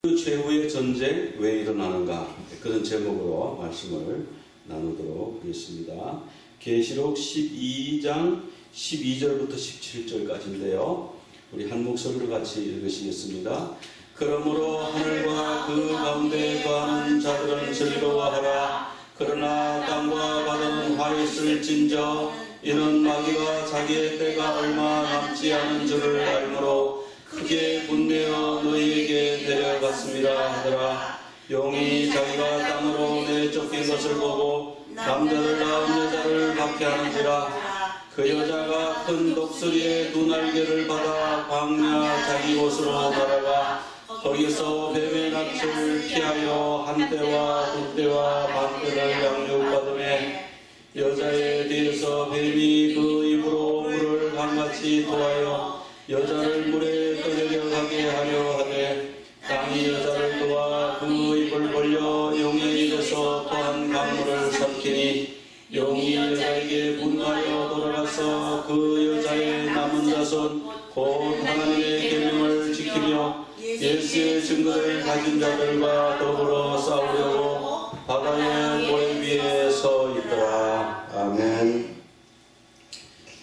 그 최후의 전쟁 왜 일어나는가, 그런 제목으로 말씀을 나누도록 하겠습니다. 계시록 12장 12절부터 17절까지인데요. 우리 한 목소리로 같이 읽으시겠습니다. 그러므로 하늘과 그 가운데 거하는 자들은 즐거워하라. 그러나 땅과 바다는 화했을진저 이는 마귀가 자기의 때가 얼마 남지 않은 줄을 알므로 크게 분내어 너희에게 데려갔습니다 하더라. 용이 자기가 땅으로 내쫓긴 것을 보고 남자를 낳은 여자를 박해하는지라. 그 여자가 큰 독수리의 두 날개를 받아 광야 자기 곳으로 날아가 거기서 뱀의 낯을 피하여 한 때와 두 때와 반 때를 양육받으매 여자에 대해서 뱀이 그 입으로 물을 강같이 토하여 여자를 물에 떠내려가게 하려 하되 땅이 여자를 도와 그 입을 벌려 용의 입에서 토한 강물을 삼키니 용이 여자에게 분하여 돌아가서 그 여자의 남은 자손 곧 하나님의 계명을 지키며 예수의 증거를 가진 자들과 더불어 싸우려고 바다의 모래 위에 서 있더라. 아멘.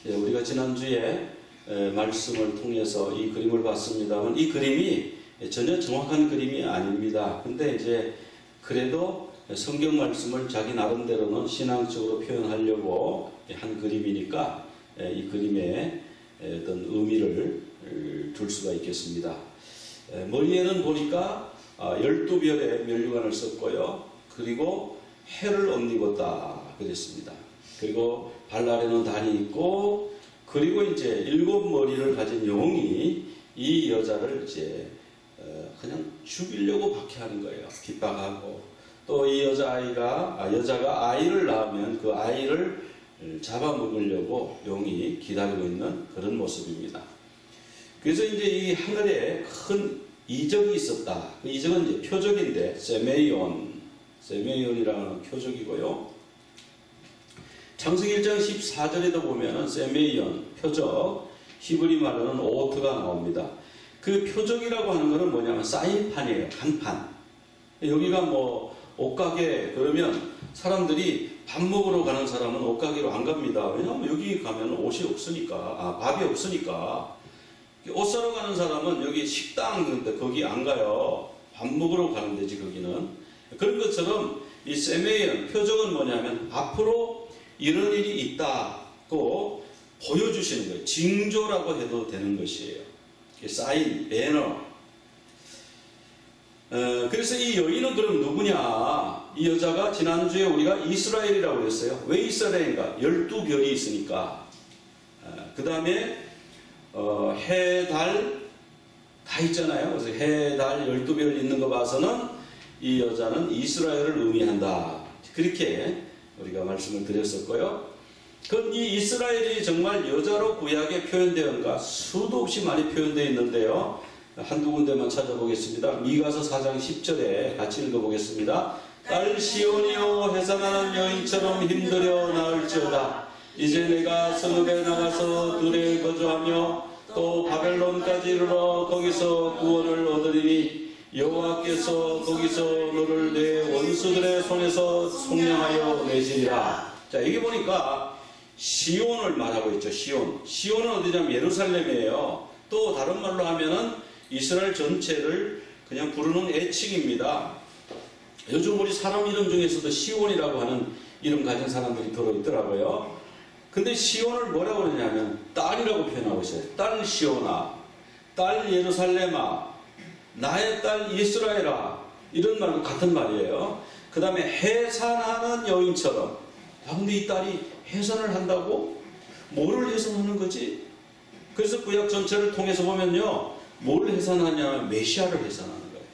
예, 우리가 지난주에 말씀을 통해서 이 그림을 봤습니다만 이 그림이 전혀 정확한 그림이 아닙니다. 근데 이제 그래도 성경 말씀을 자기 나름대로는 신앙적으로 표현하려고 한 그림이니까 이 그림에 어떤 의미를 둘 수가 있겠습니다. 머리에는 보니까 12별의 면류관을 썼고요. 그리고 해를 옷입었다 그랬습니다. 그리고 발 아래는 달이 있고 그리고 이제 7머리를 가진 용이 이 여자를 이제 그냥 죽이려고 박해하는 거예요. 핍박하고 또 이 여자가 아이를 낳으면 그 아이를 잡아먹으려고 용이 기다리고 있는 그런 모습입니다. 그래서 이제 이 하늘에 큰 이적이 있었다. 그 이적은 이제 표적인데 세메이온이라는 표적이고요. 창세기 1장 14절에도 보면은 세메이온, 표적, 히브리 말로는 오트가 나옵니다. 그 표적이라고 하는 것은 뭐냐면 사인판이에요. 간판. 여기가 뭐 옷가게 그러면 사람들이 밥 먹으러 가는 사람은 옷가게로 안 갑니다. 왜냐하면 여기 가면 옷이 없으니까, 밥이 없으니까. 옷 사러 가는 사람은 여기 식당 그런데 거기 안 가요. 밥 먹으러 가는 데지 거기는. 그런 것처럼 이 세메이온 표적은 뭐냐면 앞으로 이런 일이 있다고 보여주시는 거예요. 징조라고 해도 되는 것이에요. 사인, 배너. 그래서 이 여인은 그럼 누구냐? 이 여자가 지난주에 우리가 이스라엘이라고 그랬어요. 왜 이스라엘인가? 12별이 있으니까. 그 다음에 해, 달 다 있잖아요. 그래서 해, 달 12별 있는 거 봐서는 이 여자는 이스라엘을 의미한다. 그렇게 우리가 말씀을 드렸었고요. 그럼 이 이스라엘이 정말 여자로 구약에 표현되었는가? 수도 없이 많이 표현되어 있는데요. 한두 군데만 찾아보겠습니다. 미가서 4장 10절에 같이 읽어보겠습니다. 딸 시온이여 해산하는 여인처럼 힘들여 나을지어다. 이제 내가 성읍에 나가서 들에 거주하며 또 바벨론까지 이르러 거기서 구원을 얻으리니 여호와께서 거기서 너를 내 원수들의 손에서 속량하여 내시리라. 자, 여기 보니까 시온을 말하고 있죠. 시온은 어디냐면 예루살렘이에요. 또 다른 말로 하면은 이스라엘 전체를 그냥 부르는 애칭입니다. 요즘 우리 사람 이름 중에서도 시온이라고 하는 이름 가진 사람들이 들어있더라고요. 근데 시온을 뭐라고 그러냐면 딸이라고 표현하고 있어요. 딸 시온아, 딸 예루살렘아, 나의 딸 이스라엘아, 이런 말과 같은 말이에요. 그 다음에 해산하는 여인처럼. 근데 이 딸이 해산을 한다고? 뭐를 해산하는 거지? 그래서 구약 전체를 통해서 보면요, 뭘 해산하냐면 메시아를 해산하는 거예요.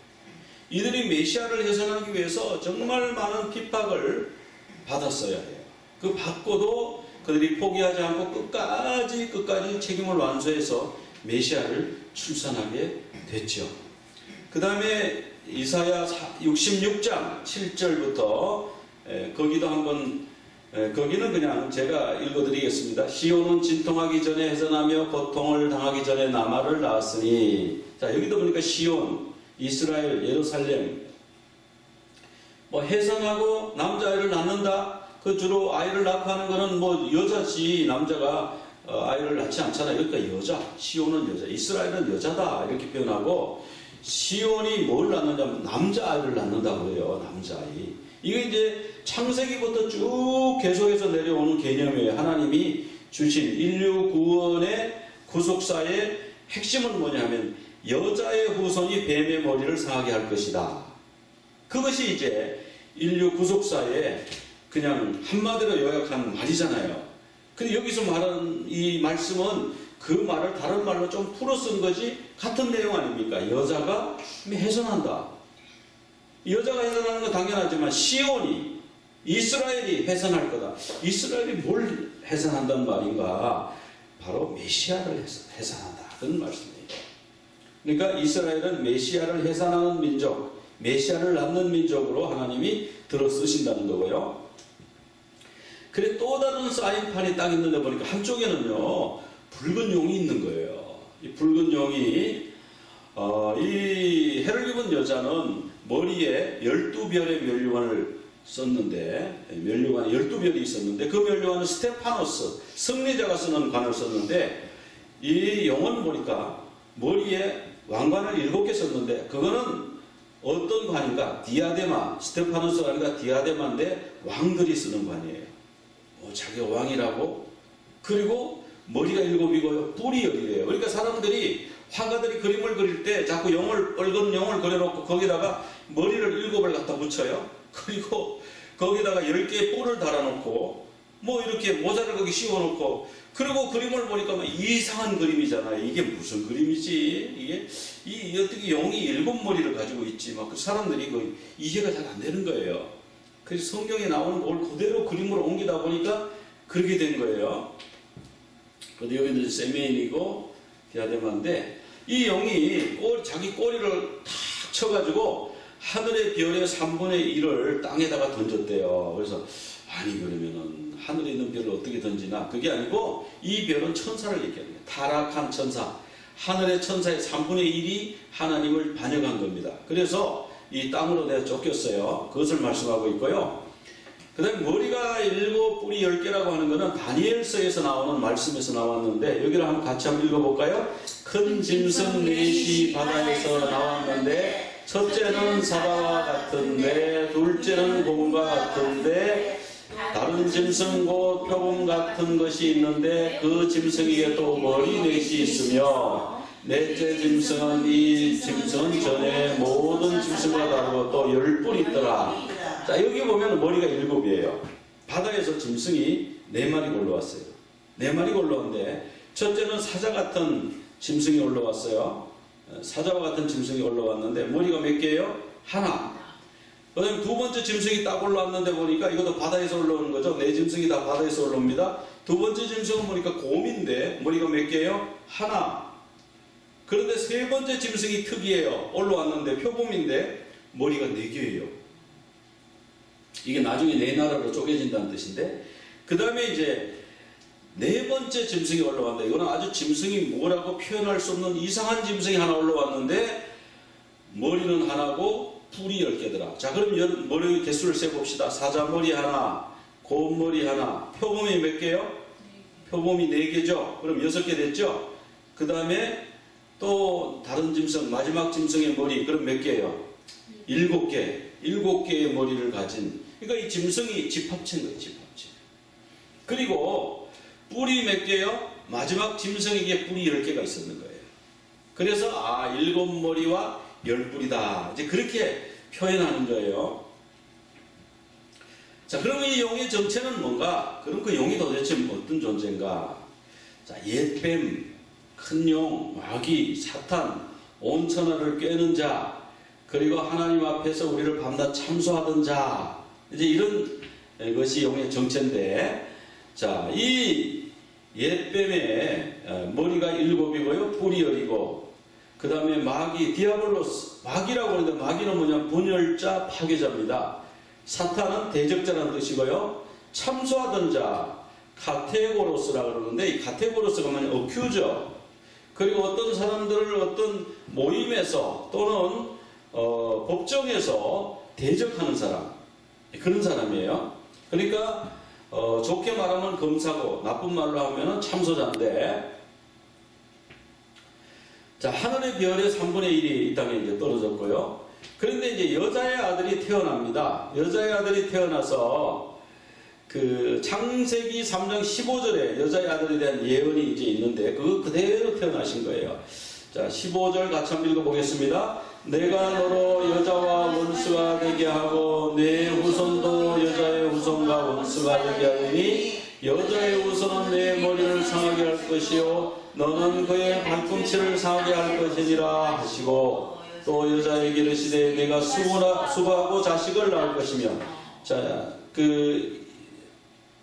이들이 메시아를 해산하기 위해서 정말 많은 핍박을 받았어야 해요. 그 받고도 그들이 포기하지 않고 끝까지 책임을 완수해서 메시아를 출산하게 됐죠. 그 다음에 이사야 66장 7절부터 거기도 한번 거기는 그냥 제가 읽어드리겠습니다. 시온은 진통하기 전에 해산하며 고통을 당하기 전에 나마를 낳았으니. 자, 여기도 보니까 시온 이스라엘, 예루살렘, 뭐 해산하고 남자아이를 낳는다. 그 주로 아이를 낳고 하는 거는 뭐 여자지 남자가 아이를 낳지 않잖아요. 그러니까 여자, 시온은 여자, 이스라엘은 여자다 이렇게 표현하고 시온이 뭘 낳느냐면 남자아이를 낳는다고 그래요. 남자아이. 이게 이제 창세기부터 쭉 계속해서 내려오는 개념이에요. 하나님이 주신 인류 구원의 구속사의 핵심은 뭐냐면 여자의 후손이 뱀의 머리를 상하게 할 것이다. 그것이 이제 인류 구속사의 그냥 한마디로 요약한 말이잖아요. 근데 여기서 말하는 이 말씀은 그 말을 다른 말로 좀 풀어 쓴 거지 같은 내용 아닙니까? 여자가 훼손한다. 여자가 훼손하는 건 당연하지만 시온이 이스라엘이 훼손할 거다. 이스라엘이 뭘 훼손한다는 말인가? 바로 메시아를 훼손한다. 그런 말씀이에요. 그러니까 이스라엘은 메시아를 훼손하는 민족, 메시아를 낳는 민족으로 하나님이 들어 쓰신다는 거고요. 그래 또 다른 사인판이 딱 있는데 보니까 한쪽에는요 붉은 용이 있는 거예요. 이 붉은 용이 이 해를 입은 여자는 머리에 12별의 면류관을 썼는데, 면류관에 12별이 있었는데 그 면류관은 스테파노스 승리자가 쓰는 관을 썼는데, 이 용은 보니까 머리에 왕관을 7개 썼는데 그거는 어떤 관인가? 디아데마, 스테파노스가 아니라 디아데마인데 왕들이 쓰는 관이에요. 자기가 왕이라고. 그리고 머리가 7이고요 뿔이 10이래요. 그러니까 사람들이 화가들이 그림을 그릴 때 자꾸 빨간 용을 그려놓고 거기다가 머리를 7을 갖다 붙여요. 그리고 거기다가 10개의 뿔을 달아놓고 뭐 이렇게 모자를 거기 씌워놓고, 그리고 그림을 보니까 막 이상한 그림이잖아요. 이게 무슨 그림이지? 이게 어떻게 용이 7머리를 가지고 있지? 막 그 사람들이 그 이해가 잘 안 되는 거예요. 그래서 성경에 나오는 걸 그대로 그림으로 옮기다 보니까 그렇게 된 거예요. 근데 여기는 세메인이고 디아데마인데, 이 용이 자기 꼬리를 탁 쳐가지고 하늘의 별의 3분의 1을 땅에다가 던졌대요. 그래서 아니 그러면은 하늘에 있는 별을 어떻게 던지나? 그게 아니고 이 별은 천사를 얘기하는 거예요. 타락한 천사. 하늘의 천사의 3분의 1이 하나님을 반역한 겁니다. 그래서 이 땅으로 내가 쫓겼어요. 그것을 말씀하고 있고요. 그 다음에 머리가 7, 뿔이 10개라고 하는 것은 다니엘서에서 나오는 말씀에서 나왔는데, 여기를 같이 한번 읽어볼까요? 큰 짐승 넷이 바다에서 나왔는데 첫째는 사자와 같은데 둘째는 곰과 같은데 다른 짐승 곧 표범 같은 것이 있는데 그 짐승에게 또 머리 넷이 있으며 넷째 짐승은 이 짐승은 전에 모든 짐승과 다르고 또 10뿔이 있더라. 자, 여기 보면 머리가 7이에요. 바다에서 짐승이 4마리 올라왔어요. 4마리 올라왔는데 첫째는 사자 같은 짐승이 올라왔어요. 사자와 같은 짐승이 올라왔는데 머리가 몇 개예요? 하나. 그 다음에 두 번째 짐승이 딱 올라왔는데 보니까 이것도 바다에서 올라오는 거죠. 4짐승이 다 바다에서 올라옵니다. 두 번째 짐승은 보니까 곰인데 머리가 몇 개예요? 하나. 그런데 세 번째 짐승이 특이해요. 올라왔는데 표범인데 머리가 4개예요. 이게 나중에 4나라로 쪼개진다는 뜻인데, 그 다음에 이제 4번째 짐승이 올라왔는데, 이거는 아주 짐승이 뭐라고 표현할 수 없는 이상한 짐승이 하나 올라왔는데 머리는 하나고 뿔이 10개더라. 자, 그럼 머리 개수를 세봅시다. 사자 머리 하나, 곰 머리 하나, 표범이 몇 개요? 표범이 4개죠. 그럼 6개 됐죠. 그 다음에 또 다른 짐승, 마지막 짐승의 머리, 그럼 몇 개예요? 7개. 7개의 머리를 가진, 그러니까 이 짐승이 집합체인 거예요. 집합체. 그리고 뿔이 몇 개요? 마지막 짐승에게 뿔이 10개가 있었는 거예요. 그래서 7머리와 10뿔이다. 이제 그렇게 표현하는 거예요. 자, 그러면 이 용의 정체는 뭔가? 그럼 그 용이 도대체 어떤 존재인가? 자, 옛뱀, 큰 용, 마귀, 사탄, 온 천하를 꿰는 자, 그리고 하나님 앞에서 우리를 밤낮 참소하던 자, 이제 이런 것이 용의 정체인데, 자, 이 옛뱀의 머리가 7이고요, 뿔이 10이고, 그 다음에 마귀, 디아블로스, 마귀라고 하는데 마귀는 뭐냐? 분열자, 파괴자입니다. 사탄은 대적자라는 뜻이고요, 참소하던 자, 카테고로스라고 그러는데, 이 카테고로스가 뭐냐? 어큐저. 그리고 어떤 사람들을 어떤 모임에서 또는 법정에서 대적하는 사람, 그런 사람이에요. 그러니까 좋게 말하면 검사고 나쁜 말로 하면 참소자인데, 자, 하늘의 별의 3분의 1이 이 땅에 이제 떨어졌고요. 그런데 이제 여자의 아들이 태어납니다. 여자의 아들이 태어나서 그 창세기 3장 15절에 여자의 아들에 대한 예언이 이제 있는데 그거 그대로 태어나신 거예요. 자, 15절 같이 한번 읽어보겠습니다. 내가 너로 여자와 원수가 되게 하고 내 후손도 여자의 후손과 원수가 되게 하리니 여자의 후손은 내 머리를 상하게 할 것이요 너는 그의 발꿈치를 상하게 할 것이니라 하시고 또 여자에게 이르시되 내가 수고하고 자식을 낳을 것이며, 자, 그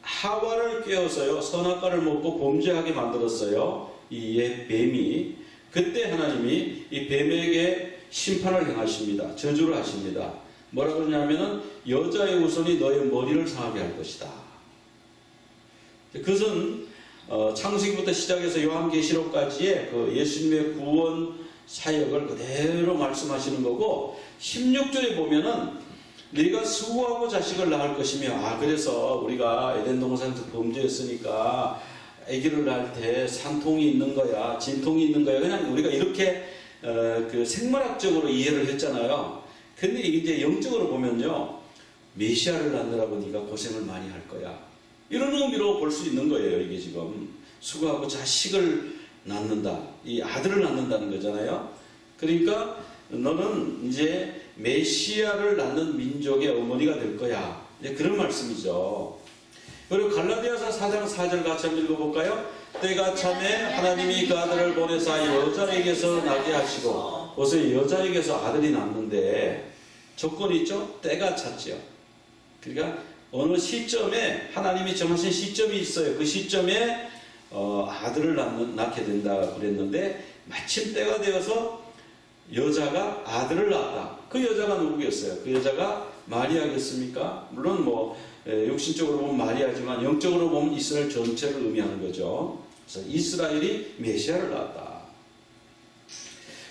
하와를 깨어서요 선악과를 먹고 범죄하게 만들었어요. 이 옛 뱀이. 그때 하나님이 이 뱀에게 심판을 행하십니다. 저주를 하십니다. 뭐라 그러냐면은 여자의 후손이 너의 머리를 상하게 할 것이다. 그것은 창세기부터 시작해서 요한계시록까지의 그 예수님의 구원 사역을 그대로 말씀하시는 거고, 16절에 보면은 네가 수고하고 자식을 낳을 것이며, 그래서 우리가 에덴 동산에서 범죄했으니까 아기를 낳을 때 산통이 있는 거야, 진통이 있는 거야, 그냥 우리가 이렇게 그 생물학적으로 이해를 했잖아요. 근데 이제 영적으로 보면요, 메시아를 낳느라고 네가 고생을 많이 할 거야, 이런 의미로 볼 수 있는 거예요. 이게 지금 수고하고 자식을 낳는다, 이 아들을 낳는다는 거잖아요. 그러니까 너는 이제 메시아를 낳는 민족의 어머니가 될 거야, 이제 그런 말씀이죠. 그리고 갈라디아서 4장 4절 같이 한번 읽어볼까요? 때가 차매 하나님이 그 아들을 보내사 여자에게서 나게 하시고, 보세요, 여자에게서 아들이 낳는데 조건이 있죠? 때가 찼죠. 그러니까 어느 시점에 하나님이 정하신 시점이 있어요. 그 시점에 아들을 낳게 된다 그랬는데 마침 때가 되어서 여자가 아들을 낳았다. 그 여자가 누구겠어요? 그 여자가 마리아겠습니까? 물론 뭐 육신적으로 보면 마리아지만 영적으로 보면 이스라엘 전체를 의미하는 거죠. 그래서 이스라엘이 메시아를 낳았다.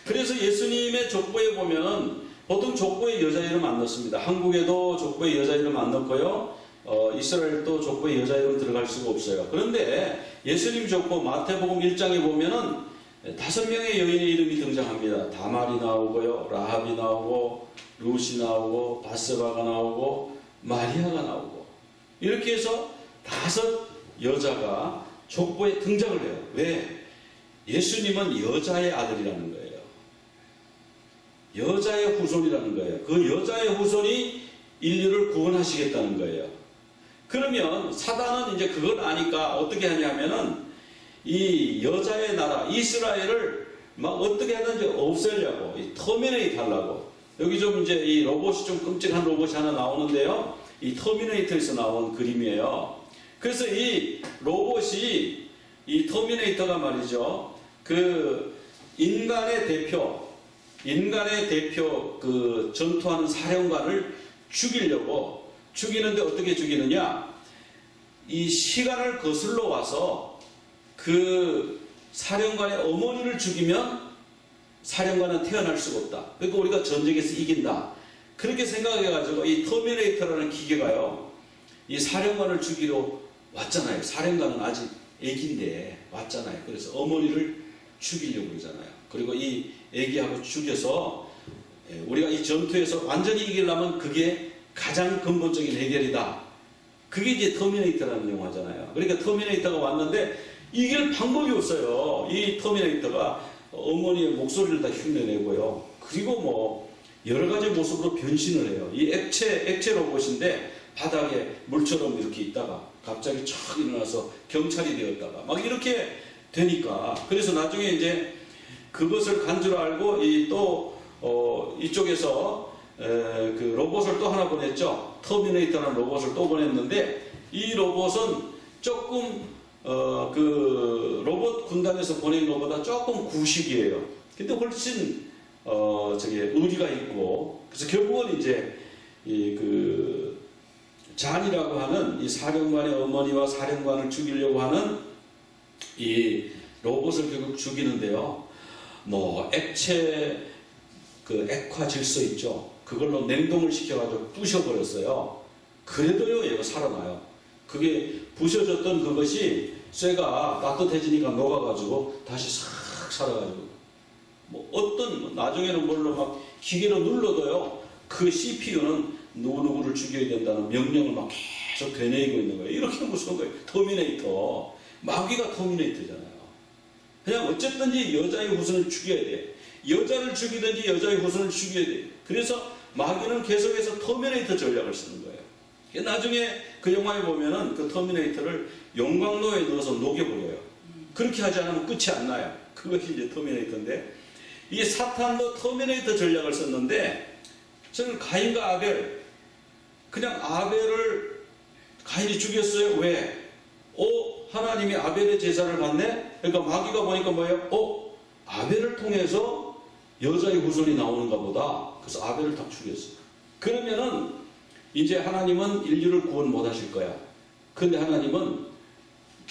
그래서 예수님의 족보에 보면은 보통 족보에 여자 이름 안 넣습니다. 한국에도 족보에 여자 이름 안 넣고요. 이스라엘도 족보에 여자 이름 들어갈 수가 없어요. 그런데 예수님 족보 마태복음 1장에 보면은 5명의 여인의 이름이 등장합니다. 다말이 나오고요, 라합이 나오고, 룻이 나오고, 바세바가 나오고, 마리아가 나오고, 이렇게 해서 5 여자가 족보에 등장을 해요. 왜? 예수님은 여자의 아들이라는 거예요. 여자의 후손이라는 거예요. 그 여자의 후손이 인류를 구원하시겠다는 거예요. 그러면 사단은 이제 그걸 아니까 어떻게 하냐면은 이 여자의 나라 이스라엘을 막 어떻게 하든지 없애려고, 이 터미네이트 하려고. 여기 좀 이제 이 로봇이 좀 끔찍한 로봇이 하나 나오는데요, 이 터미네이터에서 나온 그림이에요. 그래서 이 로봇이, 이 터미네이터가 말이죠, 그 인간의 대표 그 전투하는 사령관을 죽이는데 어떻게 죽이느냐? 이 시간을 거슬러 와서 그 사령관의 어머니를 죽이면 사령관은 태어날 수가 없다. 그러니까 우리가 전쟁에서 이긴다. 그렇게 생각해가지고 이 터미네이터라는 기계가요, 이 사령관을 죽이러 왔잖아요. 사령관은 아직 애기인데 왔잖아요. 그래서 어머니를 죽이려고 그러잖아요. 그리고 이 애기하고 죽여서 우리가 이 전투에서 완전히 이기려면 그게 가장 근본적인 해결이다. 그게 이제 터미네이터라는 영화잖아요. 그러니까 터미네이터가 왔는데 이길 방법이 없어요. 이 터미네이터가 어머니의 목소리를 다 흉내내고요. 그리고 뭐 여러 가지 모습으로 변신을 해요. 이 액체 로봇인데 바닥에 물처럼 이렇게 있다가 갑자기 촥 일어나서 경찰이 되었다가 막 이렇게 되니까, 그래서 나중에 이제 그것을 간 줄 알고 이쪽에서 그 로봇을 또 하나 보냈죠. 터미네이터라는 로봇을 또 보냈는데 이 로봇은 조금 그 로봇 군단에서 보낸 것보다 조금 구식이에요. 근데 훨씬 의리가 있고, 그래서 결국은 이제 그 잔이라고 하는 이 사령관의 어머니와 사령관을 죽이려고 하는 이 로봇을 결국 죽이는데요. 뭐 액체 그 액화 질소 있죠. 그걸로 냉동을 시켜가지고 부셔버렸어요. 그래도요, 얘가 살아나요. 그게 부셔졌던 그것이 쇠가 따뜻해지니까 녹아가지고 다시 싹 살아가지고 나중에는 뭘로 막 기계로 눌러도요, 그 CPU는 누구누구를 죽여야 된다는 명령을 막 계속 되뇌이고 있는 거예요. 이렇게 무서운 거예요. 터미네이터. 마귀가 터미네이터잖아요. 그냥 어쨌든지 여자의 후손을 죽여야 돼. 여자를 죽이든지 여자의 후손을 죽여야 돼. 그래서 마귀는 계속해서 터미네이터 전략을 쓰는 거예요. 나중에 그 영화에 보면은 그 터미네이터를 용광로에 넣어서 녹여버려요. 그렇게 하지 않으면 끝이 안 나요. 그것이 이제 터미네이터인데, 이게 사탄도 터미네이터 전략을 썼는데, 저는 가인과 아벨, 그냥 아벨을 가인이 죽였어요. 왜? 하나님이 아벨의 제사를 받네? 그러니까 마귀가 보니까 뭐예요? 아벨을 통해서 여자의 후손이 나오는가 보다. 그래서 아벨을 딱 죽였어요. 그러면은 이제 하나님은 인류를 구원 못 하실 거야. 그런데 하나님은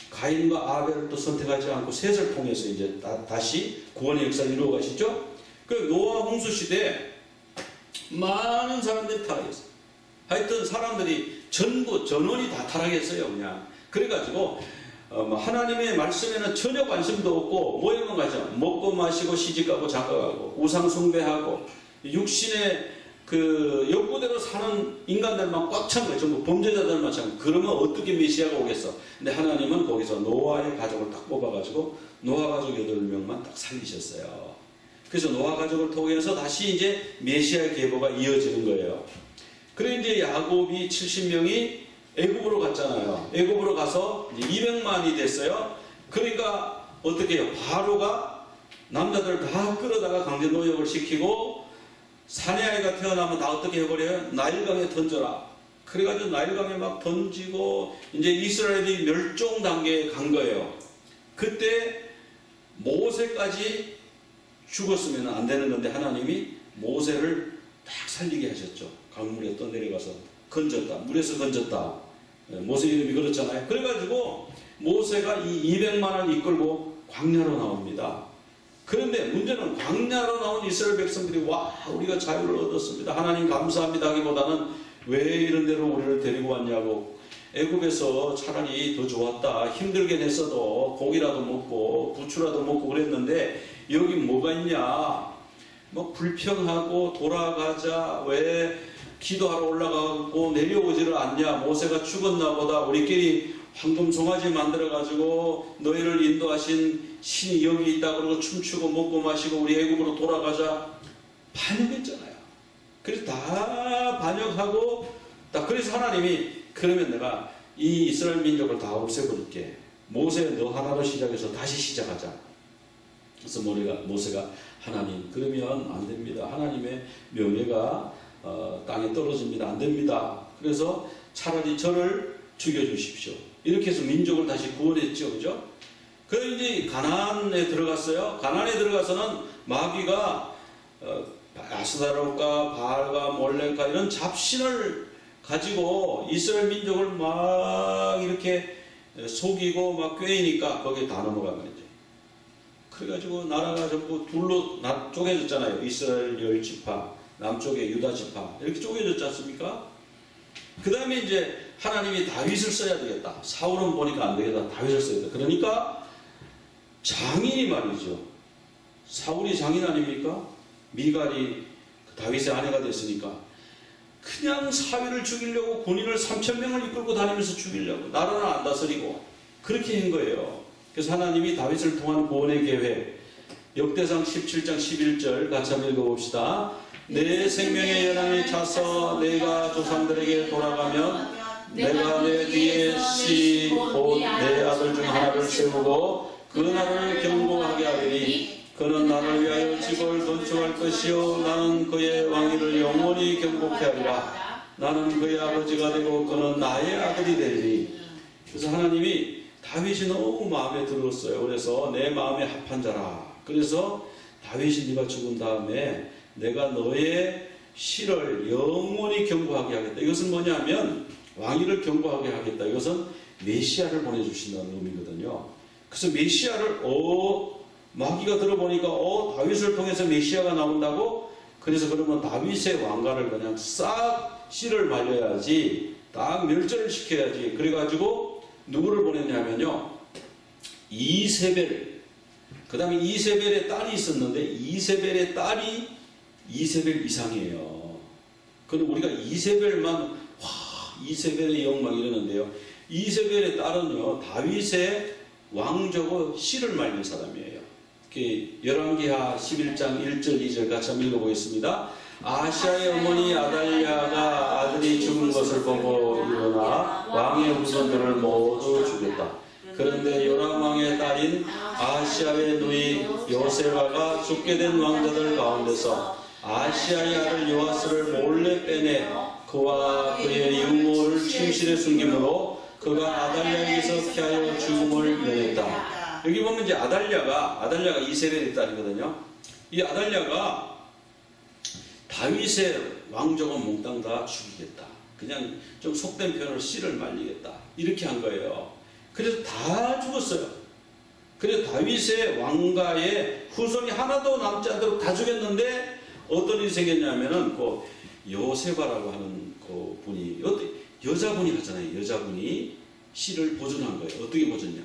가인과 아벨을 또 선택하지 않고 셋을 통해서 이제 다시 구원의 역사를 이루어 가시죠. 그 노아 홍수 시대에 많은 사람들이 타락했어요. 하여튼 사람들이 전부 전원이 다 타락했어요. 그냥 그래가지고 하나님의 말씀에는 전혀 관심도 없고 뭐에만 가죠. 먹고 마시고 시집가고 장가가고 우상 숭배하고 육신의 그 욕구대로 사는 인간들만 꽉 찬 거예요. 전부 범죄자들만 찬 거예요. 그러면 어떻게 메시아가 오겠어? 근데 하나님은 거기서 노아의 가족을 딱 뽑아가지고 노아 가족 8명만 딱 살리셨어요. 그래서 노아 가족을 통해서 다시 이제 메시아의 계보가 이어지는 거예요. 그래 이제 야곱이 70명이 애굽으로 갔잖아요. 애굽으로 가서 이제 200만이 됐어요. 그러니까 어떻게 해요? 바로가 남자들 다 끌어다가 강제 노역을 시키고 사내 아이가 태어나면 다 어떻게 해버려요? 나일강에 던져라. 그래가지고 나일강에 막 던지고 이제 이스라엘이 멸종 단계에 간 거예요. 그때 모세까지 죽었으면 안 되는 건데 하나님이 모세를 딱 살리게 하셨죠. 강물에 떠내려가서 건졌다. 물에서 건졌다. 모세 이름이 그렇잖아요. 그래가지고 모세가 이 200만을 이끌고 광야로 나옵니다. 그런데 문제는 광야로 나온 이스라엘 백성들이 와 우리가 자유를 얻었습니다. 하나님 감사합니다 하기보다는 왜 이런 데로 우리를 데리고 왔냐고. 애굽에서 차라리 더 좋았다. 힘들게 했어도 고기라도 먹고 부추라도 먹고 그랬는데 여기 뭐가 있냐. 뭐 불평하고 돌아가자. 왜 기도하러 올라가고 내려오지를 않냐. 모세가 죽었나 보다. 우리끼리 황금 송아지 만들어가지고 너희를 인도하신 신이 여기 있다 그러고 춤추고 먹고 마시고 우리 애굽으로 돌아가자. 반역했잖아요. 그래서 다 반역하고 그래서 하나님이 그러면 내가 이 이스라엘 민족을 다 없애버릴게. 모세 너 하나로 시작해서 다시 시작하자. 그래서 모세가 하나님 그러면 안 됩니다. 하나님의 명예가 땅에 떨어집니다. 안 됩니다. 그래서 차라리 저를 죽여주십시오. 이렇게 해서 민족을 다시 구원했죠. 그죠? 그래서 이제 가나안에 들어갔어요. 가나안에 들어가서는 마귀가 아스다롯과 바알과 몰렉과 이런 잡신을 가지고 이스라엘 민족을 막 이렇게 속이고 막 꿰이니까 거기에 다 넘어간 거죠. 그래가지고 나라가 전부 둘로 쪼개졌잖아요. 이스라엘 10지파, 남쪽에 유다 지파 이렇게 쪼개졌지 않습니까? 그 다음에 이제 하나님이 다윗을 써야 되겠다. 사울은 보니까 안 되겠다. 다윗을 써야 되겠다. 그러니까 장인이 말이죠. 사울이 장인 아닙니까? 미갈이 다윗의 아내가 됐으니까 그냥 사위를 죽이려고 군인을 3,000명을 이끌고 다니면서 죽이려고 나라는 안 다스리고 그렇게 한 거예요. 그래서 하나님이 다윗을 통한 구원의 계획 역대상 17장 11절 같이 한번 읽어봅시다. 내 생명의 연한이 차서 내가 조상들에게 돌아가면 내가 내 뒤에 씨 곧 내 아들 중 하나를 세우고 그 나라를 견고하게 하리니 그는 나를 위하여 집을 건축할 것이요 나는 그의 왕위를 영원히 견고케 하리라. 나는 그의 아버지가 되고 그는 나의 아들이 되리니. 그래서 하나님이 다윗이 너무 마음에 들었어요. 그래서 내 마음에 합한 자라. 그래서 다윗이 네가 죽은 다음에 내가 너의 실을 영원히 견고하게 하겠다. 이것은 뭐냐면 왕위를 견고하게 하겠다. 이것은 메시아를 보내주신다는 의미거든요. 그래서 메시아를 마귀가 들어보니까 다윗을 통해서 메시아가 나온다고 그래서 그러면 다윗의 왕가를 그냥 싹 씨를 말려야지, 딱 멸절을 시켜야지. 그래가지고 누구를 보냈냐면요, 이세벨. 그 다음에 이세벨의 딸이 있었는데 이세벨의 딸이 이세벨 이상이에요. 그럼 우리가 이세벨만 와 이세벨의 영광 이러는데요, 이세벨의 딸은요 다윗의 왕족의 씨를 말린 사람이에요. 열왕기하 11장 1절 2절 같이 한번 읽어보겠습니다. 아시아의 어머니 아달랴가 아들이 죽은 것을 보고 일어나 왕의 후손들을 모두 죽였다. 그런데 요람 왕의 딸인 아시아의 누이 요세바가 죽게 된 왕자들 가운데서 아시아의 아들 요아스를 몰래 빼내 그와 그의 유모를 침실에 숨김으로 그가 아달랴에게서 피하여 죽음을 면했다. 여기 보면 이제 아달랴가 이세벨의 딸이거든요. 이 아달랴가 다윗의 왕족은 몽땅 다 죽이겠다. 그냥 좀 속된 표현으로 씨를 말리겠다. 이렇게 한 거예요. 그래서 다 죽었어요. 그래서 다윗의 왕가의 후손이 하나도 남지 않도록 다 죽였는데 어떤 일이 생겼냐면은 그 요세바라고 하는 그 분이 여자분이 하잖아요. 여자분이 씨를 보존한 거예요. 어떻게 보존냐?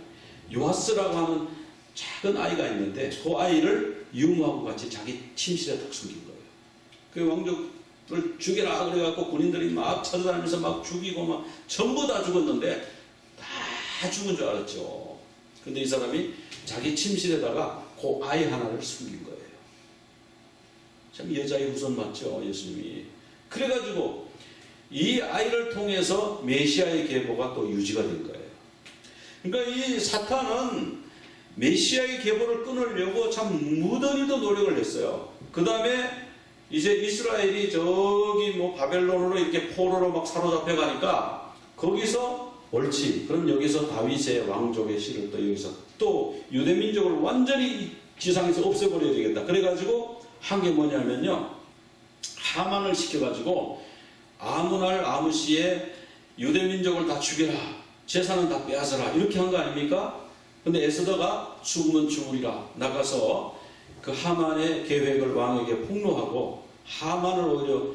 요아스라고 하는 작은 아이가 있는데 그 아이를 유모하고 같이 자기 침실에 딱 숨긴 거예요. 그 왕족을 죽여라 그래갖고 군인들이 막 찾아다니면서 막 죽이고 막 전부 다 죽었는데 다 죽은 줄 알았죠. 근데 이 사람이 자기 침실에다가 그 아이 하나를 숨긴 거예요. 참 여자의 후손 맞죠, 예수님이. 그래가지고 이 아이를 통해서 메시아의 계보가 또 유지가 된 거예요. 그러니까 이 사탄은 메시아의 계보를 끊으려고 참 무던히도 노력을 했어요. 그 다음에 이제 이스라엘이 저기 뭐 바벨론으로 이렇게 포로로 막 사로잡혀 가니까 거기서 옳지. 그럼 여기서 다윗의 왕족의 씨를 또 여기서 또 유대민족을 완전히 지상에서 없애버려야 되겠다. 그래가지고 한 게 뭐냐면요, 하만을 시켜가지고 아무날 아무씨의 유대민족을 다 죽여라, 재산은 다 빼앗아라, 이렇게 한 거 아닙니까? 근데 에스더가 죽으면 죽으리라 나가서 그 하만의 계획을 왕에게 폭로하고 하만을 오히려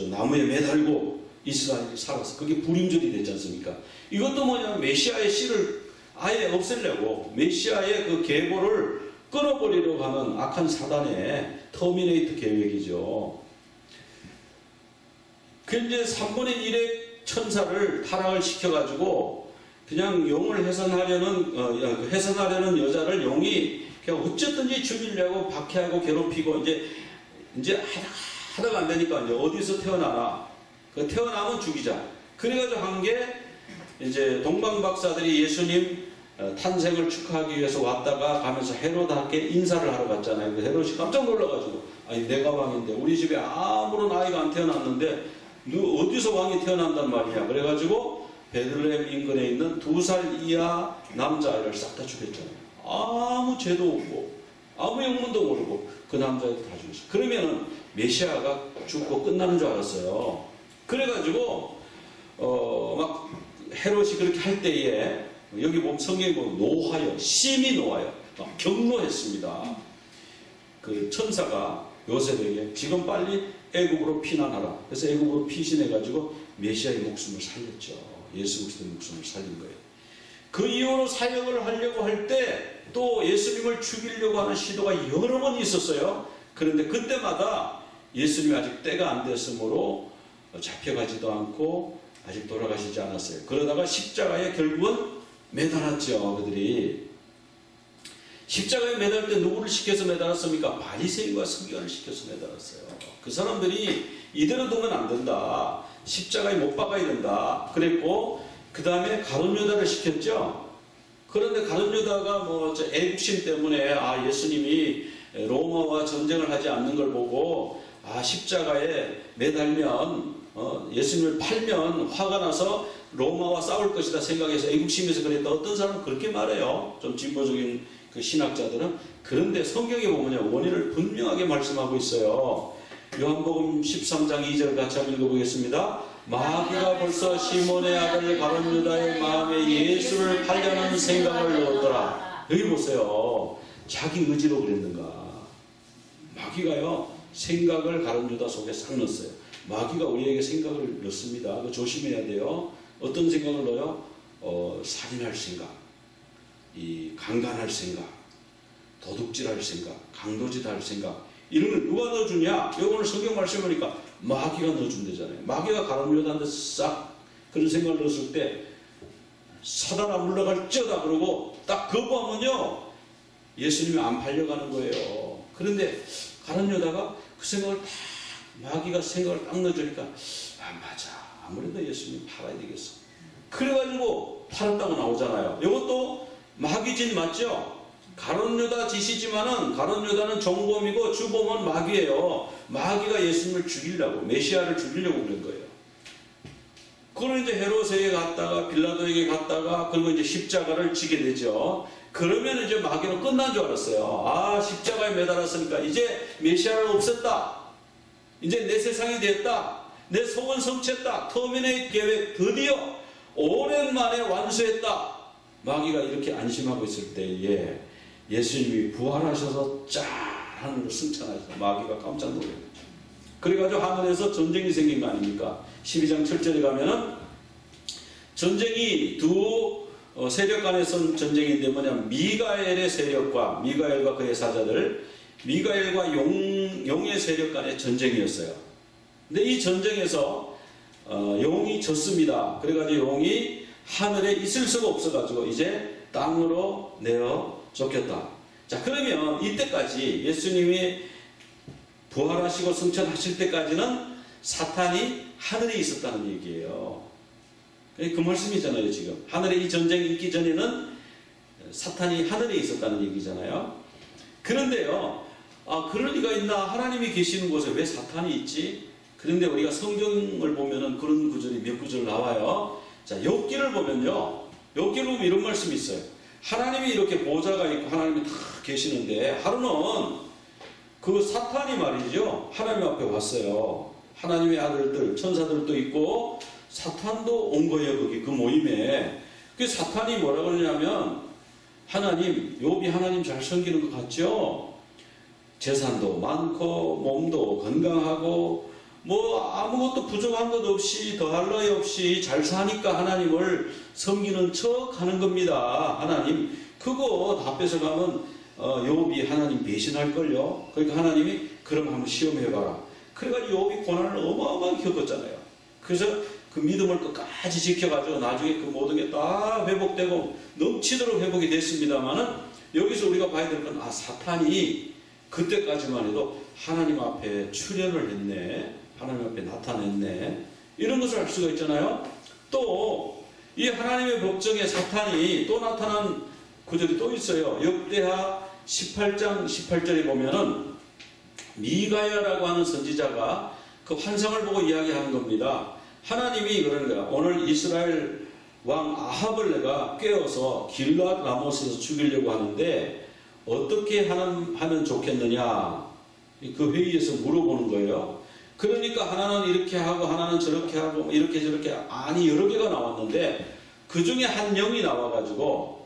나무에 매달고 이스라엘이 살았어. 그게 불임절이 됐지 않습니까? 이것도 뭐냐면 메시아의 씨를 아예 없애려고, 메시아의 그 계보를 끊어버리려고 하는 악한 사단의 터미네이터 계획이죠. 그 이제 3분의 1의 천사를 타락을 시켜가지고 그냥 용을 해산하려는 여자를 용이 그냥 어쨌든지 죽이려고 박해하고 괴롭히고 이제 하다가 안 되니까 이제 어디서 태어나나, 그 태어나면 죽이자. 그래가지고 한 게 이제 동방박사들이 예수님 탄생을 축하하기 위해서 왔다가 가면서 헤로드한테 인사를 하러 갔잖아요. 그 헤롯이 깜짝 놀라가지고, 아니 내가 왕인데 우리 집에 아무런 아이가 안 태어났는데 어디서 왕이 태어난단 말이냐. 그래가지고 베들레헴 인근에 있는 2살 이하 남자아이를 싹 다 죽였잖아요. 아무 죄도 없고 아무 영문도 모르고 그 남자애들 다 죽였어요. 그러면은 메시아가 죽고 끝나는 줄 알았어요. 그래가지고 막 헤롯이 그렇게 할 때에 여기 보면 성경에 보면 노하여, 심히 노하여 막 경노했습니다. 그 천사가 요셉에게 지금 빨리 애굽으로 피난하라. 그래서 애굽으로 피신해가지고 메시아의 목숨을 살렸죠. 예수 그리스도의 목숨을 살린 거예요. 그 이후로 사역을 하려고 할 때 또 예수님을 죽이려고 하는 시도가 여러 번 있었어요. 그런데 그때마다 예수님이 아직 때가 안 됐으므로 잡혀가지도 않고 아직 돌아가시지 않았어요. 그러다가 십자가에 결국은 매달았죠. 그들이 십자가에 매달 때 누구를 시켜서 매달았습니까? 바리새인과 서기관을 시켜서 매달았어요. 그 사람들이 이대로 두면 안 된다, 십자가에 못 박아야 된다 그랬고, 그 다음에 가룟 유다를 시켰죠. 그런데 가룟 유다가 뭐 애국심 때문에 예수님이 로마와 전쟁을 하지 않는 걸 보고 십자가에 매달면 예수님을 팔면 화가 나서 로마와 싸울 것이다 생각해서 애국심에서 그랬다. 어떤 사람은 그렇게 말해요. 좀 진보적인 그 신학자들은. 그런데 성경에 보면요, 원인을 분명하게 말씀하고 있어요. 요한복음 13장 2절 같이 한번 읽어보겠습니다. 마귀가 벌써 시몬의 아들 가룟 유다의 마음에 예수를 팔려는 생각을 넣었더라. 여기 보세요. 자기 의지로 그랬는가? 마귀가요 생각을 가룟 유다 속에 싹 넣었어요. 마귀가 우리에게 생각을 넣습니다. 그거 조심해야 돼요. 어떤 생각을 넣어요? 살인할 생각, 이 강간할 생각, 도둑질할 생각, 강도질할 생각, 이런 걸 누가 넣어주냐? 오늘 성경 말씀 보니까 마귀가 넣어준대잖아요. 마귀가 가룟 유다한테 싹 그런 생각을 넣었을 때 사단아 물러갈지어다 그러고 딱 거부하면요 예수님이 안 팔려가는 거예요. 그런데 가룟 유다가 그 생각을 딱 마귀가 생각을 딱 넣어주니까 맞아, 아무래도 예수님 팔아야 되겠어. 그래가지고 팔았다고 나오잖아요. 이것도 마귀짓 맞죠? 가룟 유다 짓이지만은 가룟 유다는 종범이고 주범은 마귀예요. 마귀가 예수님을 죽이려고, 메시아를 죽이려고 그런 거예요. 그걸 이제 헤롯에게 갔다가 빌라도에게 갔다가 그리고 이제 십자가를 지게 되죠. 그러면 이제 마귀는 끝난 줄 알았어요. 아, 십자가에 매달았으니까 이제 메시아를 없앴다. 이제 내 세상이 됐다. 내 소원 성취했다. 터미네이트 계획 드디어 오랜만에 완수했다. 마귀가 이렇게 안심하고 있을 때에 예수님이 부활하셔서 짠 하늘로 승천하셔서 마귀가 깜짝 놀라요. 그래가지고 하늘에서 전쟁이 생긴 거 아닙니까? 12장 7절에 가면은 전쟁이 두 세력 간의 전쟁인데 뭐냐면 미가엘의 세력과 미가엘과 그의 사자들, 미가엘과 용의 세력 간의 전쟁이었어요. 근데 이 전쟁에서 용이 졌습니다. 그래가지고 용이 하늘에 있을 수가 없어가지고 이제 땅으로 내어 쫓겼다. 자, 그러면 이때까지 예수님이 부활하시고 승천하실 때까지는 사탄이 하늘에 있었다는 얘기예요. 그 말씀이잖아요. 지금 하늘에 이 전쟁이 있기 전에는 사탄이 하늘에 있었다는 얘기잖아요. 그런데요, 그럴 리가 있나? 하나님이 계시는 곳에 왜 사탄이 있지? 그런데 우리가 성경을 보면은 그런 구절이 몇 구절 나와요. 자, 욥기를 보면요, 욥기를 보면 이런 말씀이 있어요. 하나님이 이렇게 보좌가 있고 하나님이 다 계시는데 하루는 그 사탄이 말이죠, 하나님 앞에 왔어요. 하나님의 아들들, 천사들도 있고 사탄도 온 거예요. 거기 그 모임에. 그 사탄이 뭐라 그러냐면, 하나님, 욥이 하나님 잘 섬기는 것 같죠? 재산도 많고 몸도 건강하고 뭐 아무것도 부족한 것 없이 더할 나위 없이 잘 사니까 하나님을 섬기는 척 하는 겁니다. 하나님 그거 다 뺏어가면 욥이 하나님 배신할걸요. 그러니까 하나님이 그럼 한번 시험해봐라. 그래가지고 욥이 고난을 어마어마하게 겪었잖아요. 그래서 그 믿음을 끝까지 지켜가지고 나중에 그 모든 게 다 회복되고 넘치도록 회복이 됐습니다만은, 여기서 우리가 봐야 될 건 사탄이 그때까지만 해도 하나님 앞에 출현을 했네, 하나님 앞에 나타냈네, 이런 것을 알 수가 있잖아요. 또 이 하나님의 법정에 사탄이 또 나타난 구절이 또 있어요. 역대하 18장 18절에 보면은 미가야라고 하는 선지자가 그 환상을 보고 이야기하는 겁니다. 하나님이 그러는 거야. 오늘 이스라엘 왕 아합을 내가 깨워서 길랏 라모스에서 죽이려고 하는데 어떻게 하면 좋겠느냐, 그 회의에서 물어보는 거예요. 그러니까 하나는 이렇게 하고 하나는 저렇게 하고 이렇게 저렇게 아니 여러 개가 나왔는데 그 중에 한 영이 나와가지고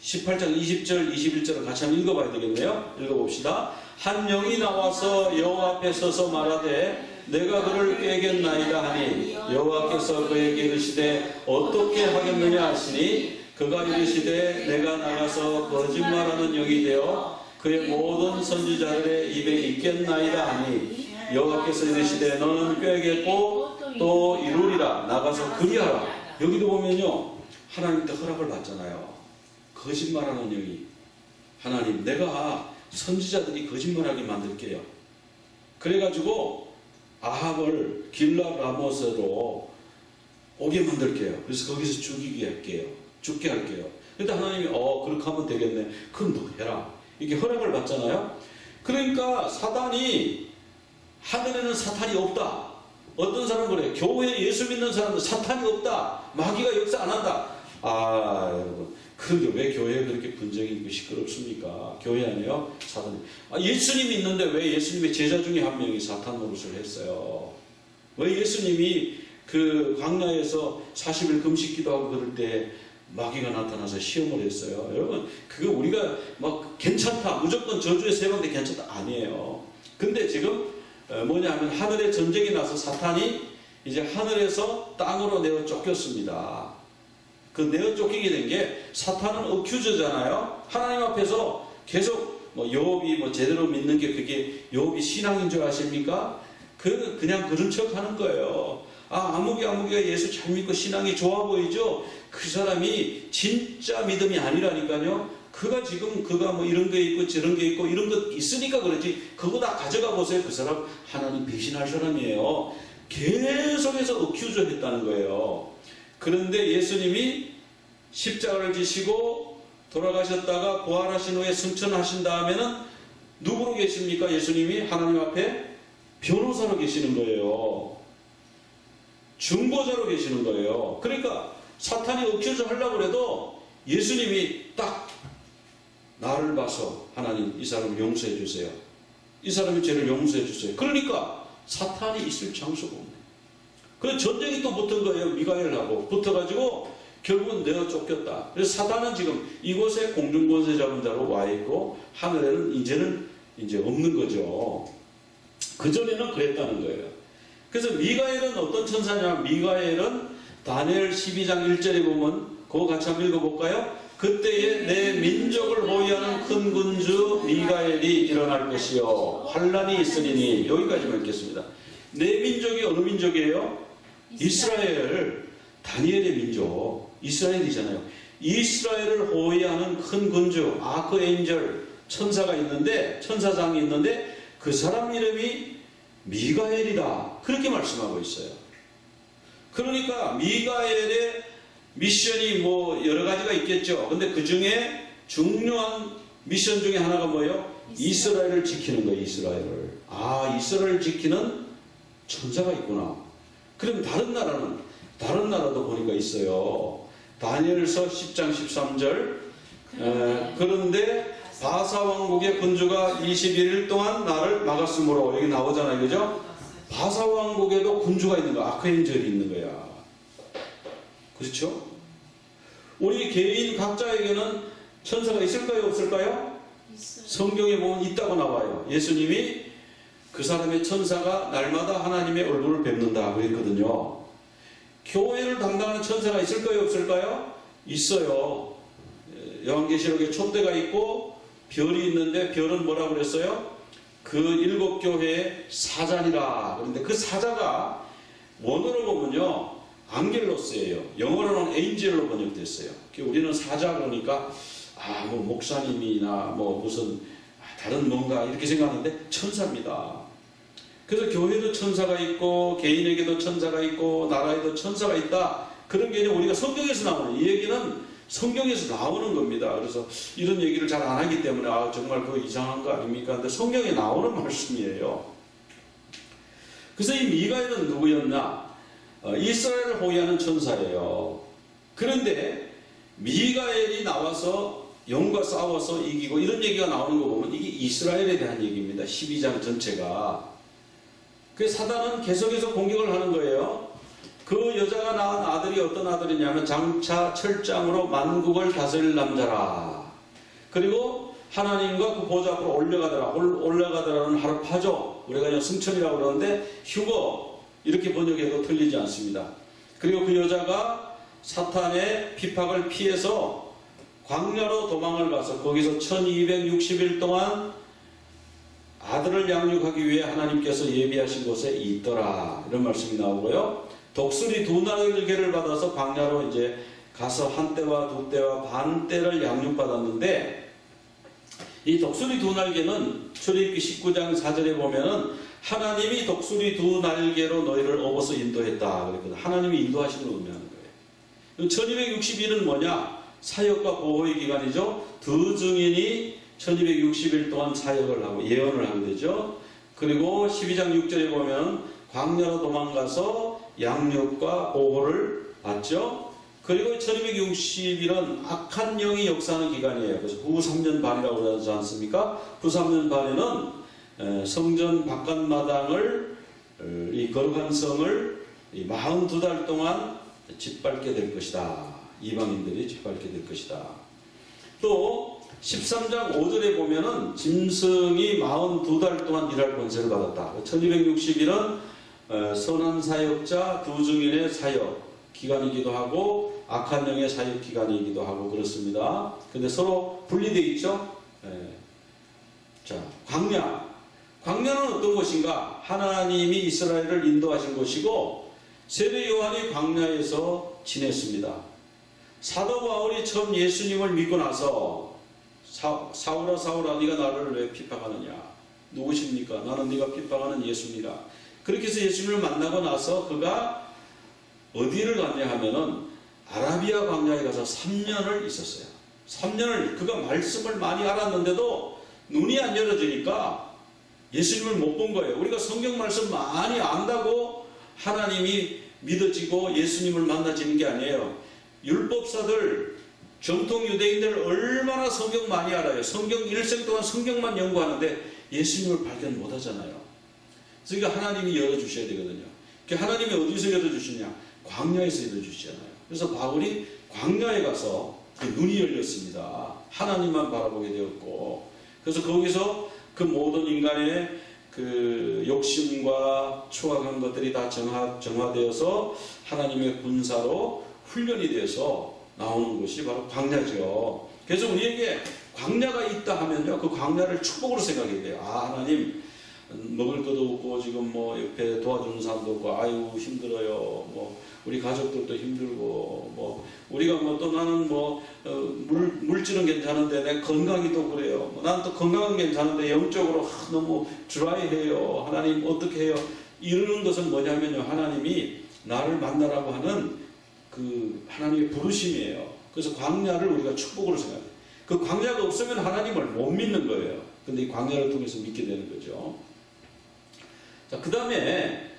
18장 20절 21절을 같이 한번 읽어봐야 되겠네요. 읽어봅시다. 한 영이 나와서 여호와 앞에 서서 말하되 내가 그를 꾀겠나이다 하니 여호와께서 그에게 이르시되 어떻게 하겠느냐 하시니 그가 이르시되 내가 나가서 거짓말하는 영이 되어 그의 모든 선지자들의 입에 있겠나이다 하니 여호와께서 이르시되 너는 꾀겠고 또 이루리라. 나가서 그리하라. 여기도 보면요, 하나님께 허락을 받잖아요. 거짓말하는 영이, 하나님 내가 선지자들이 거짓말하게 만들게요. 그래가지고 아합을 길랏 라모스로 오게 만들게요. 그래서 거기서 죽게 할게요. 근데 하나님이 그렇게 하면 되겠네. 그럼 너 해라. 이렇게 허락을 받잖아요. 그러니까 사단이, 하늘에는 사탄이 없다. 어떤 사람은 그래요. 교회에 예수 믿는 사람은 사탄이 없다. 마귀가 역사 안 한다. 여러분, 그런데 왜 교회에 그렇게 분쟁이 있고 시끄럽습니까? 교회 아니에요? 사탄이. 예수님이 있는데 왜 예수님의 제자 중에 한 명이 사탄 노릇을 했어요? 왜 예수님이 그 광야에서 40일 금식 기도하고 그럴 때 마귀가 나타나서 시험을 했어요. 여러분, 그거 우리가 막 괜찮다, 무조건 저주의 세번대 괜찮다 아니에요. 근데 지금 뭐냐면 하늘에 전쟁이 나서 사탄이 이제 하늘에서 땅으로 내어 쫓겼습니다. 그 내어 쫓기게 된 게 사탄은 어큐저잖아요. 하나님 앞에서 계속 욥이 제대로 믿는 게 그게 욥이 신앙인 줄 아십니까? 그냥 그런 척 하는 거예요. 아무개가 예수 잘 믿고 신앙이 좋아 보이죠? 그 사람이 진짜 믿음이 아니라니까요. 그가 이런 게 있고 저런 게 있고 이런 것 있으니까 그러지. 그거 다 가져가 보세요. 그 사람 하나님 배신할 사람이에요. 계속해서 어큐저 했다는 거예요. 그런데 예수님이 십자가를 지시고 돌아가셨다가 부활하신 후에 승천하신 다음에는 누구로 계십니까? 예수님이 하나님 앞에 변호사로 계시는 거예요. 중보자로 계시는 거예요. 그러니까 사탄이 어큐저 하려고 해도 예수님이 딱 나를 봐서 하나님 이 사람을 용서해 주세요. 이 사람의 죄를 용서해 주세요. 그러니까 사탄이 있을 장소가 없네. 그래서 전쟁이 또 붙은 거예요. 미가엘하고 붙어가지고 결국은 내어 쫓겼다. 그래서 사탄은 지금 이곳에 공중권세 잡은 자로 와 있고 하늘에는 이제 없는 거죠. 그전에는 그랬다는 거예요. 그래서 미가엘은 어떤 천사냐? 미가엘은 다니엘 12장 1절에 보면 그거 같이 한번 읽어볼까요? 그때에 내 민족을 보위하는 큰 군주 미가엘이 일어날 것이요 환란이 있으리니. 여기까지만 읽겠습니다. 내 민족이 어느 민족이에요? 이스라엘. 다니엘의 민족 이스라엘이잖아요. 이스라엘을 보위하는 큰 군주 아크엔젤 천사가 있는데, 천사장이 있는데 그 사람 이름이 미가엘이다. 그렇게 말씀하고 있어요. 그러니까 미가엘의 미션이 여러 가지가 있겠죠. 근데 그 중에 중요한 미션 중에 하나가 뭐예요? 이스라엘을 지키는 거예요. 이스라엘을. 이스라엘을 지키는 천사가 있구나. 그럼 다른 나라도 보니까 있어요. 다니엘서 10장 13절. 그런데 바사 왕국의 군주가 21일 동안 나를 막았으므로. 여기 나오잖아요. 그죠? 바사 왕국에도 군주가 있는 거야. 아크엔젤이 있는 거야. 그렇죠? 우리 개인 각자에게는 천사가 있을까요? 없을까요? 있어요. 성경에 보면 있다고 나와요. 예수님이 그 사람의 천사가 날마다 하나님의 얼굴을 뵙는다 그랬거든요. 교회를 담당하는 천사가 있을까요? 없을까요? 있어요. 요한계시록에 촛대가 있고 별이 있는데 별은 뭐라고 그랬어요? 그 7교회의 사자니라. 그런데 그 사자가 원어로 보면요 안겔로스예요. 영어로는 에인젤로 번역됐어요. 우리는 사자 그러니까 목사님이나 무슨 다른 뭔가 이렇게 생각하는데 천사입니다. 그래서 교회도 천사가 있고 개인에게도 천사가 있고 나라에도 천사가 있다. 그런 게 우리가 성경에서 나오는 이 얘기는 성경에서 나오는 겁니다. 그래서 이런 얘기를 잘 안 하기 때문에 정말 그거 이상한 거 아닙니까? 근데 성경에 나오는 말씀이에요. 그래서 이 미가엘은 누구였나? 이스라엘을 보위하는 천사예요. 그런데 미가엘이 나와서 영과 싸워서 이기고 이런 얘기가 나오는 거 보면 이게 이스라엘에 대한 얘기입니다. 12장 전체가. 그래서 사단은 계속해서 공격을 하는 거예요. 그 여자가 낳은 아들이 어떤 아들이냐면 장차 철장으로 만국을 다스릴 남자라. 그리고 하나님과 그 보좌 앞으로 올라가더라는 하르파죠. 우리가 그냥 승천이라고 그러는데 휴거 이렇게 번역해도 틀리지 않습니다. 그리고 그 여자가 사탄의 핍박을 피해서 광야로 도망을 가서 거기서 1260일 동안 아들을 양육하기 위해 하나님께서 예비하신 곳에 있더라. 이런 말씀이 나오고요. 독수리 2날개를 받아서 광야로 이제 가서 한 떼와 두 떼와 반 떼를 양육받았는데, 이 독수리 2날개는 출애굽기 19장 4절에 보면은 하나님이 독수리 2날개로 너희를 업어서 인도했다 그랬거든. 하나님이 인도하시는 걸 의미하는 거예요. 1260일은 뭐냐? 사역과 보호의 기간이죠. 두 증인이 1260일 동안 사역을 하고 예언을 하게 되죠. 그리고 12장 6절에 보면 광야로 도망가서 양육과 보호를 받죠. 그리고 1260일은 악한 영이 역사하는 기간이에요. 그래서 후 3년 반이라고 그러지 않습니까? 후 3년 반에는 성전 바깥마당을 이 거룩한 성을 42달 동안 짓밟게 될 것이다. 이방인들이 짓밟게 될 것이다. 또 13장 5절에 보면은 짐승이 42달 동안 일할 권세를 받았다. 1260일은 선한 사역자 두 증인의 사역 기간이기도 하고 악한 영의 사역 기간이기도 하고 그렇습니다. 근데 서로 분리되어 있죠. 자, 광야는 어떤 곳인가? 하나님이 이스라엘을 인도하신 곳이고 세례 요한이 광야에서 지냈습니다. 사도 바울이 처음 예수님을 믿고 나서 사울아 사울아 네가 나를 왜 핍박하느냐? 누구십니까? 나는 네가 핍박하는 예수입니다. 그렇게 해서 예수님을 만나고 나서 그가 어디를 갔냐 하면은 아라비아 광야에 가서 3년을 있었어요. 3년을 그가 말씀을 많이 알았는데도 눈이 안 열어지니까 예수님을 못 본 거예요. 우리가 성경 말씀 많이 안다고 하나님이 믿어지고 예수님을 만나지는 게 아니에요. 율법사들, 정통 유대인들 얼마나 성경 많이 알아요. 성경 일생 동안 성경만 연구하는데 예수님을 발견 못 하잖아요. 그러니까 하나님이 열어주셔야 되거든요. 하나님이 어디서 열어주시냐? 광야에서 열어주시잖아요. 그래서 바울이 광야에 가서 눈이 열렸습니다. 하나님만 바라보게 되었고, 그래서 거기서 그 모든 인간의 그 욕심과 추악한 것들이 다 정화되어서 하나님의 군사로 훈련이 되어서 나오는 것이 바로 광야죠. 그래서 우리에게 광야가 있다 하면요, 그 광야를 축복으로 생각해야 돼요. 아, 하나님 먹을 것도 없고 지금 뭐 옆에 도와주는 사람도 없고 아유 힘들어요. 뭐 우리 가족들도 힘들고 뭐 우리가 뭐 또 나는 뭐 물질은 괜찮은데 내 건강이 또 그래요. 뭐 나는 또 건강은 괜찮은데 영적으로 너무 드라이해요. 하나님 어떻게 해요? 이러는 것은 뭐냐면요, 하나님이 나를 만나라고 하는 그 하나님의 부르심이에요. 그래서 광야를 우리가 축복으로 생각해요. 그 광야가 없으면 하나님을 못 믿는 거예요. 근데 이 광야를 통해서 믿게 되는 거죠. 자, 그 다음에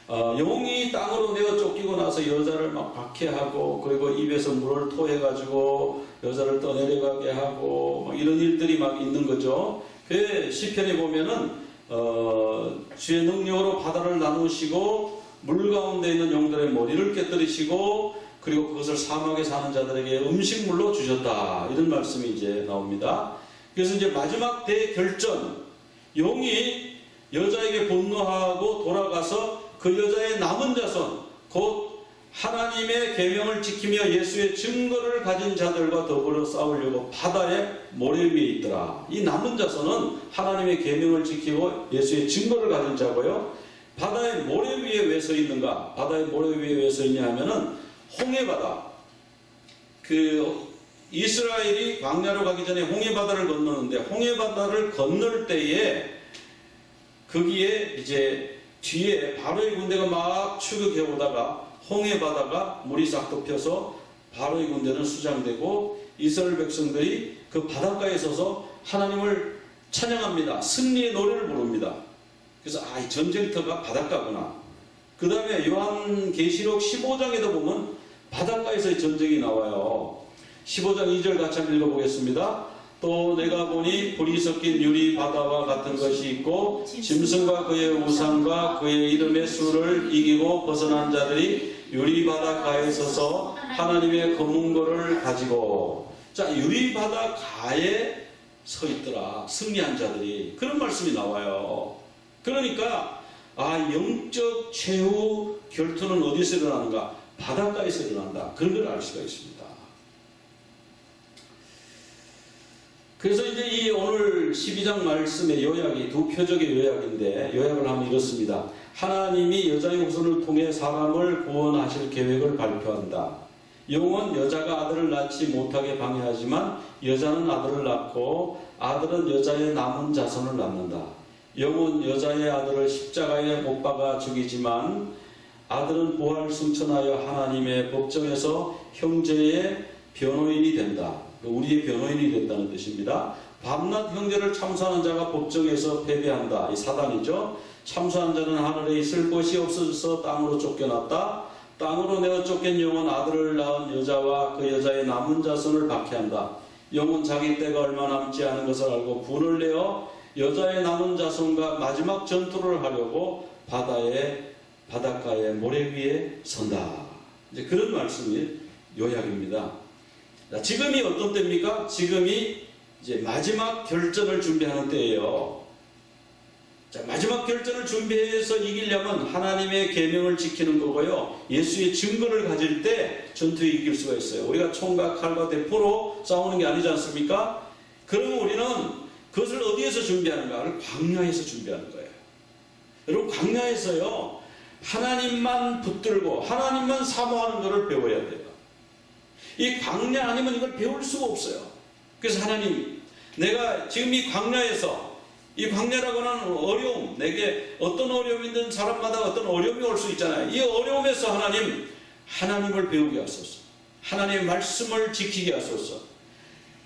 용이 땅으로 내어 쫓기고 나서 여자를 막 박해하고 그리고 입에서 물을 토해가지고 여자를 떠내려가게 하고 막 이런 일들이 막 있는 거죠. 그 시편에 보면은 주의 능력으로 바다를 나누시고 물 가운데 있는 용들의 머리를 깨뜨리시고 그리고 그것을 사막에 사는 자들에게 음식물로 주셨다. 이런 말씀이 이제 나옵니다. 그래서 이제 마지막 대결전, 용이 여자에게 분노하고 돌아가서 그 여자의 남은 자손, 곧 하나님의 계명을 지키며 예수의 증거를 가진 자들과 더불어 싸우려고 바다의 모래 위에 있더라. 이 남은 자손은 하나님의 계명을 지키고 예수의 증거를 가진 자고요. 바다의 모래 위에 왜 서 있는가? 바다의 모래 위에 왜 서 있냐 하면은 홍해바다. 그 이스라엘이 광야로 가기 전에 홍해바다를 건너는데 홍해바다를 건널 때에 거기에 이제 뒤에 바로의 군대가 막 추격해 오다가 홍해바다가 물이 싹 덮여서 바로의 군대는 수장되고 이스라엘 백성들이 그 바닷가에 서서 하나님을 찬양합니다. 승리의 노래를 부릅니다. 그래서 이 전쟁터가 바닷가구나. 그 다음에 요한계시록 15장에도 보면 바닷가에서의 전쟁이 나와요. 15장 2절 같이 한번 읽어보겠습니다. 또 내가 보니 불이 섞인 유리 바다와 같은 것이 있고 짐승과 그의 우상과 그의 이름의 수를 이기고 벗어난 자들이 유리 바닷가에 서서 하나님의 검은고를 가지고, 자, 유리 바닷가에 서 있더라. 승리한 자들이. 그런 말씀이 나와요. 그러니까 영적 최후 결투는 어디서 일어나는가? 바닷가에서 일어난다. 그런 걸 알 수가 있습니다. 그래서 이제 이 오늘 12장 말씀의 요약이 두 표적의 요약인데 요약을 하면 이렇습니다. 하나님이 여자의 후손을 통해 사람을 구원하실 계획을 발표한다. 영은 여자가 아들을 낳지 못하게 방해하지만 여자는 아들을 낳고 아들은 여자의 남은 자손을 낳는다. 영은 여자의 아들을 십자가에 못 박아 죽이지만 아들은 부활 승천하여 하나님의 법정에서 형제의 변호인이 된다. 우리의 변호인이 된다는 뜻입니다. 밤낮 형제를 참수하는 자가 법정에서 패배한다. 이 사단이죠. 참수한 자는 하늘에 있을 곳이 없어져서 땅으로 쫓겨났다. 땅으로 내어 쫓긴 영은 아들을 낳은 여자와 그 여자의 남은 자손을 박해한다. 영은 자기 때가 얼마 남지 않은 것을 알고 분을 내어 여자의 남은 자손과 마지막 전투를 하려고 바닷가의 모래 위에 선다. 이제 그런 말씀이 요약입니다. 자, 지금이 어떤 때입니까? 지금이 이제 마지막 결전을 준비하는 때예요. 자, 마지막 결전을 준비해서 이기려면 하나님의 계명을 지키는 거고요. 예수의 증거를 가질 때 전투에 이길 수가 있어요. 우리가 총과 칼과 대포로 싸우는 게 아니지 않습니까? 그러면 우리는 그것을 어디에서 준비하는가를 광야에서 준비하는 거예요. 여러분, 광야에서요, 하나님만 붙들고 하나님만 사모하는 것을 배워야 돼요. 이 광야 아니면 이걸 배울 수가 없어요. 그래서 하나님, 내가 지금 이 광야에서, 이 광야라고 하는 어려움, 내게 어떤 어려움이 있는 사람마다 어떤 어려움이 올 수 있잖아요. 이 어려움에서 하나님을 배우게 하소서. 하나님의 말씀을 지키게 하소서.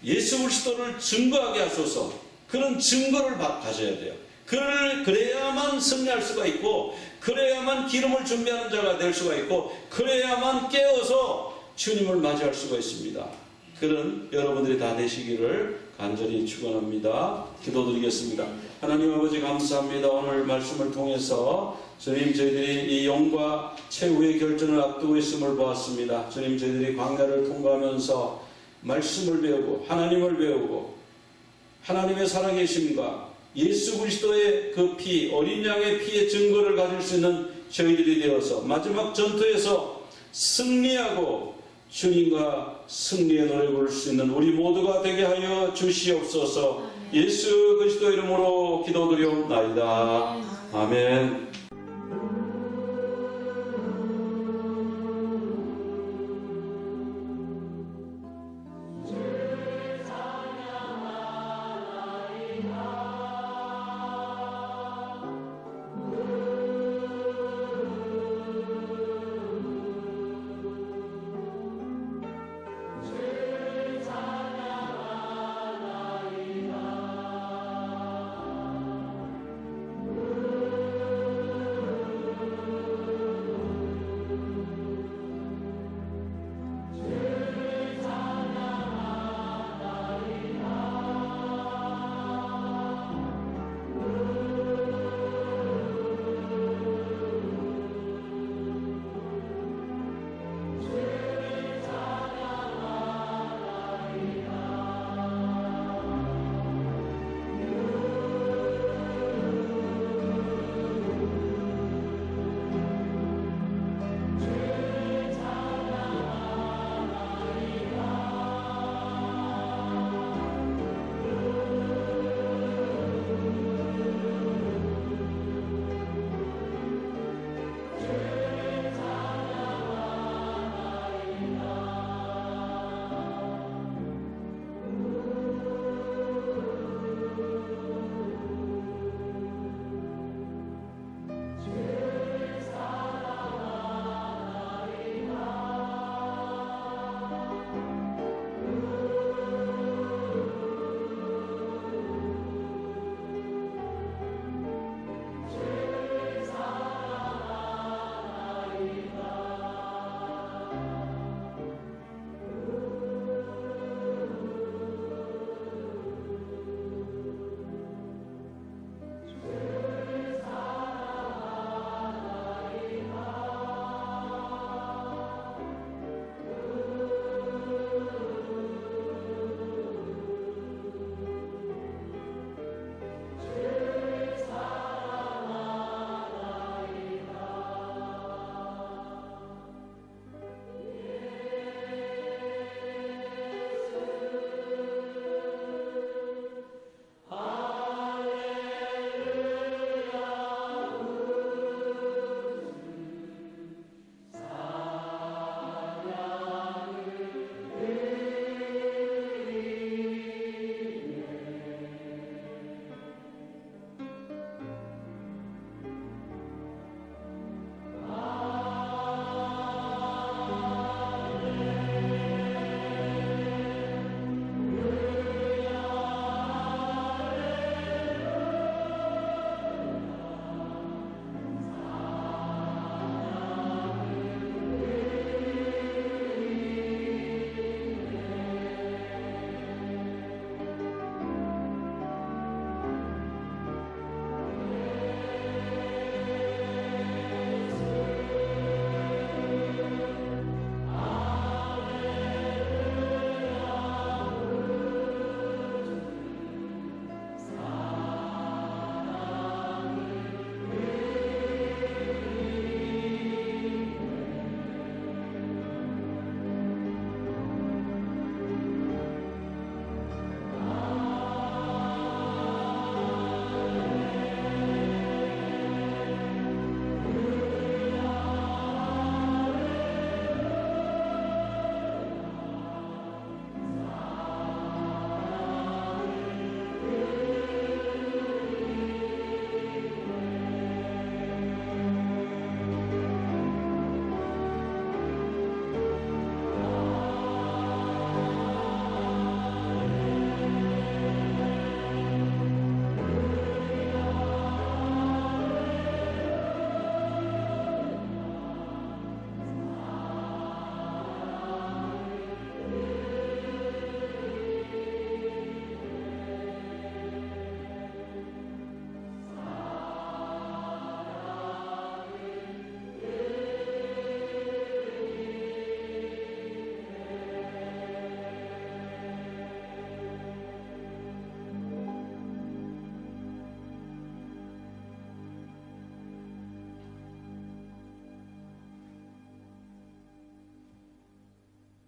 예수 그리스도를 증거하게 하소서. 그런 증거를 가져야 돼요. 그래야만 승리할 수가 있고, 그래야만 기름을 준비하는 자가 될 수가 있고, 그래야만 깨어서 주님을 맞이할 수가 있습니다. 그런 여러분들이 다 되시기를 간절히 축원합니다. 기도드리겠습니다. 하나님 아버지, 감사합니다. 오늘 말씀을 통해서 주님, 저희들이 이 영과 최후의 결전을 앞두고 있음을 보았습니다. 주님, 저희들이 광야를 통과하면서 말씀을 배우고 하나님을 배우고 하나님의 살아계심과 예수 그리스도의 그 피, 어린 양의 피의 증거를 가질 수 있는 저희들이 되어서 마지막 전투에서 승리하고 주님과 승리의 노래 부를 수 있는 우리 모두가 되게 하여 주시옵소서. 예수 그리스도 이름으로 기도드리옵나이다. 아멘.